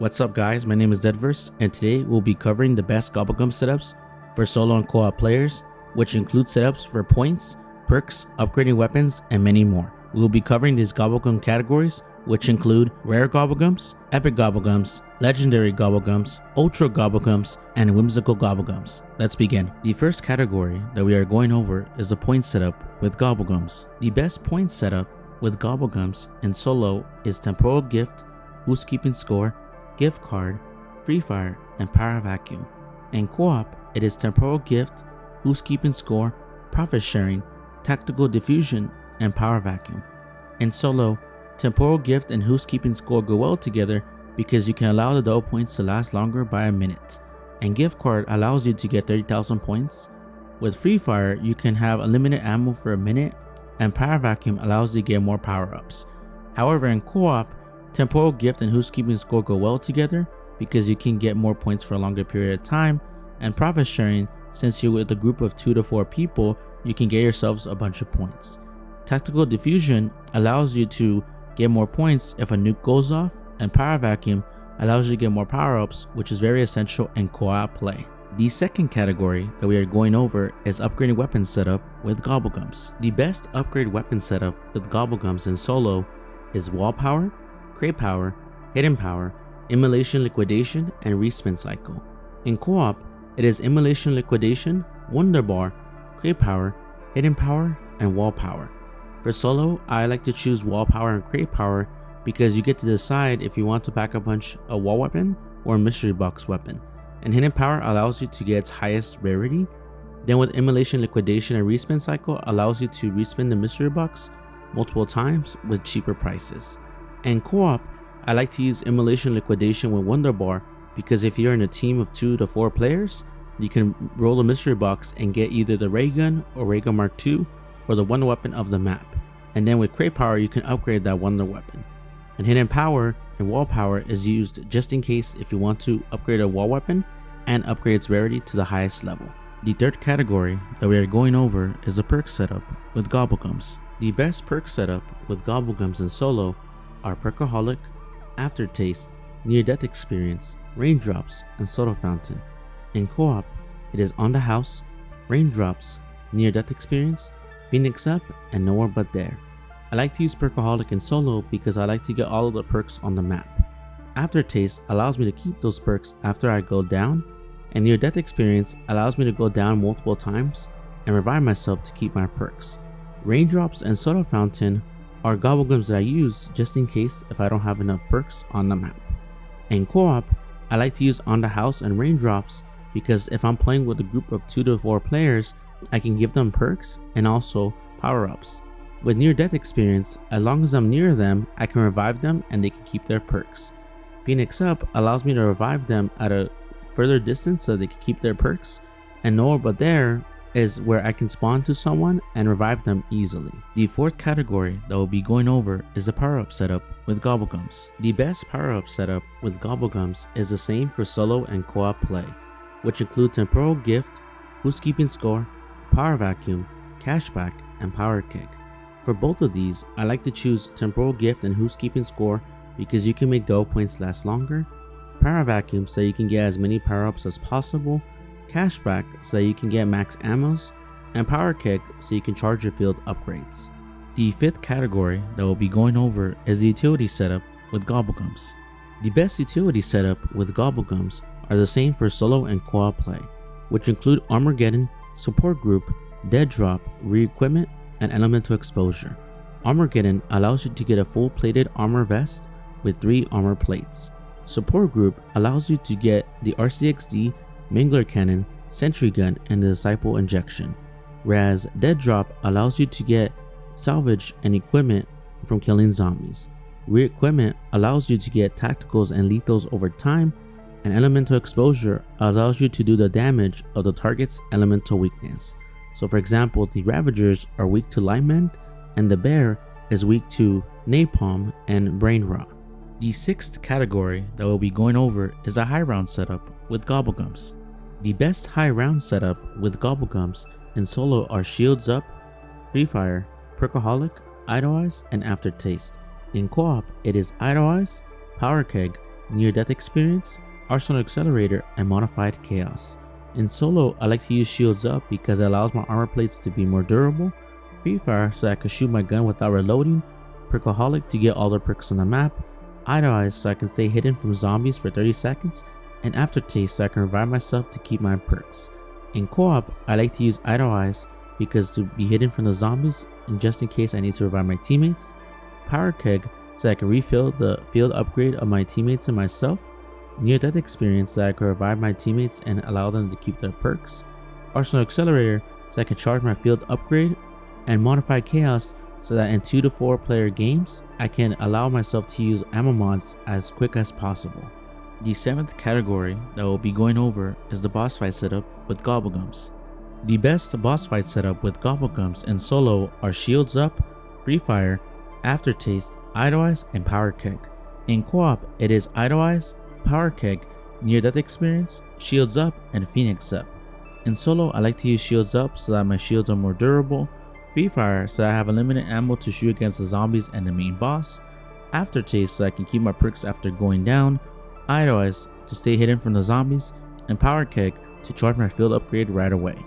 What's up guys, my name is DeadVerse and today we'll be covering the best Gobblegum setups for solo and co-op players, which include setups for points, perks, upgrading weapons, and many more. We will be covering these Gobblegum categories, which include rare Gobblegums, epic Gobblegums, legendary Gobblegums, ultra Gobblegums, and whimsical Gobblegums. Let's begin. The first category that we are going over is the point setup with Gobblegums. The best point setup with Gobblegums in solo is temporal gift, boost keeping score, gift card, free fire, and power vacuum. In co-op, it is temporal gift, boost keeping score, profit sharing, tactical diffusion, and power vacuum. In solo, temporal gift and boost keeping score go well together because you can allow the double points to last longer by a minute, and gift card allows you to get 30,000 points. With free fire, you can have unlimited ammo for a minute, and power vacuum allows you to get more power-ups. However, in co-op, temporal gift and boost keeping score go well together because you can get more points for a longer period of time, and profit sharing, since you're with a group of 2 to 4 people, you can get yourselves a bunch of points. Tactical diffusion allows you to get more points if a nuke goes off, and power vacuum allows you to get more power-ups, which is very essential in co-op play. The second category that we are going over is upgrading weapon setup with Gobblegums. The best upgrade weapon setup with Gobblegums in solo is wall power, crate power, hidden power, immolation liquidation, and respin cycle. In co-op, it is immolation liquidation, Wonderbar, crate power, hidden power, and wall power. For solo, I like to choose wall power and crate power because you get to decide if you want to pack a punch a wall weapon or a mystery box weapon, and hidden power allows you to get its highest rarity. Then with immolation liquidation and respin cycle allows you to respin the mystery box multiple times with cheaper prices. And co-op, I like to use immolation liquidation with Wonderbar because if you're in a team of 2 to 4 players, you can roll a mystery box and get either the ray gun or ray gun mark II or the wonder weapon of the map. And then with crate power, you can upgrade that wonder weapon. And hidden power and wall power is used just in case if you want to upgrade a wall weapon and upgrade its rarity to the highest level. The third category that we are going over is the perk setup with Gobblegums. The best perk setup with Gobblegums in solo are Perkaholic, Aftertaste, near-death experience, raindrops, and soda fountain. In co-op, it is on the house, raindrops, near-death experience, Phoenix up, and nowhere but there. I like to use Perkaholic in solo because I like to get all of the perks on the map. Aftertaste allows me to keep those perks after I go down, and near-death experience allows me to go down multiple times and revive myself to keep my perks. Raindrops and soda fountain are Gobblegums that I use just in case if I don't have enough perks on the map. In co-op, I like to use on the house and raindrops because if I'm playing with a group of 2 to 4 players, I can give them perks and also power-ups. With near-death experience, as long as I'm near them, I can revive them and they can keep their perks. Phoenix up allows me to revive them at a further distance so they can keep their perks, and nowhere but there is where I can spawn to someone and revive them easily. The fourth category that we'll be going over is the power-up setup with Gobblegums. The best power-up setup with Gobblegums is the same for solo and co-op play, which include temporal gift, boost keeping score, power vacuum, cashback, and power kick. For both of these, I like to choose temporal gift and boost keeping score because you can make double points last longer, power vacuum so you can get as many power-ups as possible, cashback so you can get max ammos, and power kick so you can charge your field upgrades. The fifth category that we'll be going over is the utility setup with Gobblegums. The best utility setup with Gobblegums are the same for solo and co-op play, which include Armageddon, support group, dead drop, re-equipment, and elemental exposure. Armageddon allows you to get a full plated armor vest with 3 armor plates. Support group allows you to get the RCXD, Mangler Cannon, Sentry Gun, and the Disciple Injection, whereas Dead Drop allows you to get salvage and equipment from killing zombies. Re-equipment allows you to get tacticals and lethals over time, and Elemental Exposure allows you to do the damage of the target's elemental weakness. So for example, the Ravagers are weak to Lightmend, and the Bear is weak to Napalm and Brain Rot. The sixth category that we'll be going over is the high round setup with Gobblegums. The best high round setup with Gobblegums in solo are Shields Up, Free Fire, Perkaholic, Idolize, and Aftertaste. In co-op, it is Idolize, Power Keg, near-death experience, arsenal accelerator, and modified chaos. In solo, I like to use shields up because it allows my armor plates to be more durable, free fire so I can shoot my gun without reloading, Perkaholic to get all the perks on the map, idle eyes so I can stay hidden from zombies for 30 seconds, and aftertaste so I can revive myself to keep my perks. In co-op, I like to use idle eyes because to be hidden from the zombies and just in case I need to revive my teammates, power keg so I can refill the field upgrade of my teammates and myself, near death experience so I can revive my teammates and allow them to keep their perks, arsenal accelerator so I can charge my field upgrade, and modified chaos so that in 2 to 4 player games I can allow myself to use ammo mods as quick as possible. The 7th category that we'll be going over is the boss fight setup with Gobblegums. The best boss fight setup with Gobblegums in solo are shields up, free fire, aftertaste, idle eyes, and power keg. In co-op, it is idle eyes, power keg, near death experience, shields up, and phoenix up. In solo, I like to use shields up so that my shields are more durable, free fire so I have unlimited ammo to shoot against the zombies and the main boss, aftertaste so I can keep my perks after going down, idle eyes to stay hidden from the zombies, and power keg to charge my field upgrade right away.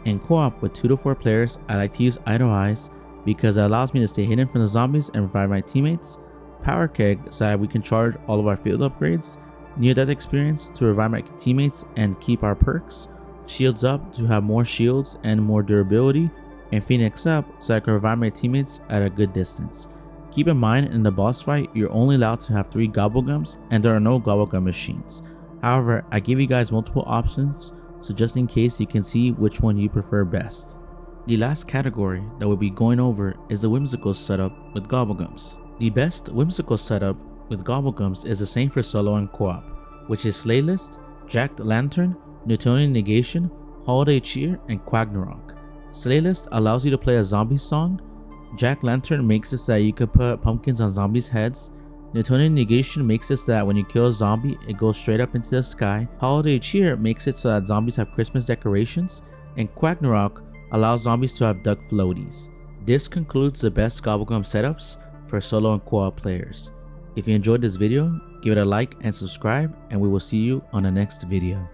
In co-op with 2 to 4 players, I like to use idle eyes because it allows me to stay hidden from the zombies and revive my teammates, power keg so that we can charge all of our field upgrades, near death experience to revive my teammates and keep our perks, shields up to have more shields and more durability, and phoenix up so I can revive my teammates at a good distance. Keep in mind, in the boss fight, you're only allowed to have 3 Gobblegums and there are no Gobblegum machines. However, I give you guys multiple options, so just in case you can see which one you prefer best. The last category that we'll be going over is the Whimsical setup with Gobblegums. The best Whimsical setup with Gobblegums is the same for solo and co-op, which is Slaylist, Jacked Lantern, Newtonian Negation, Holiday Cheer, and Quagnarok. Slaylist allows you to play a zombie song, Jack Lantern makes it so that you can put pumpkins on zombies' heads, Newtonian Negation makes it so that when you kill a zombie, it goes straight up into the sky, Holiday Cheer makes it so that zombies have Christmas decorations, and Quagnarok allows zombies to have duck floaties. This concludes the best Gobblegum setups for solo and co-op players. If you enjoyed this video, give it a like and subscribe, and we will see you on the next video.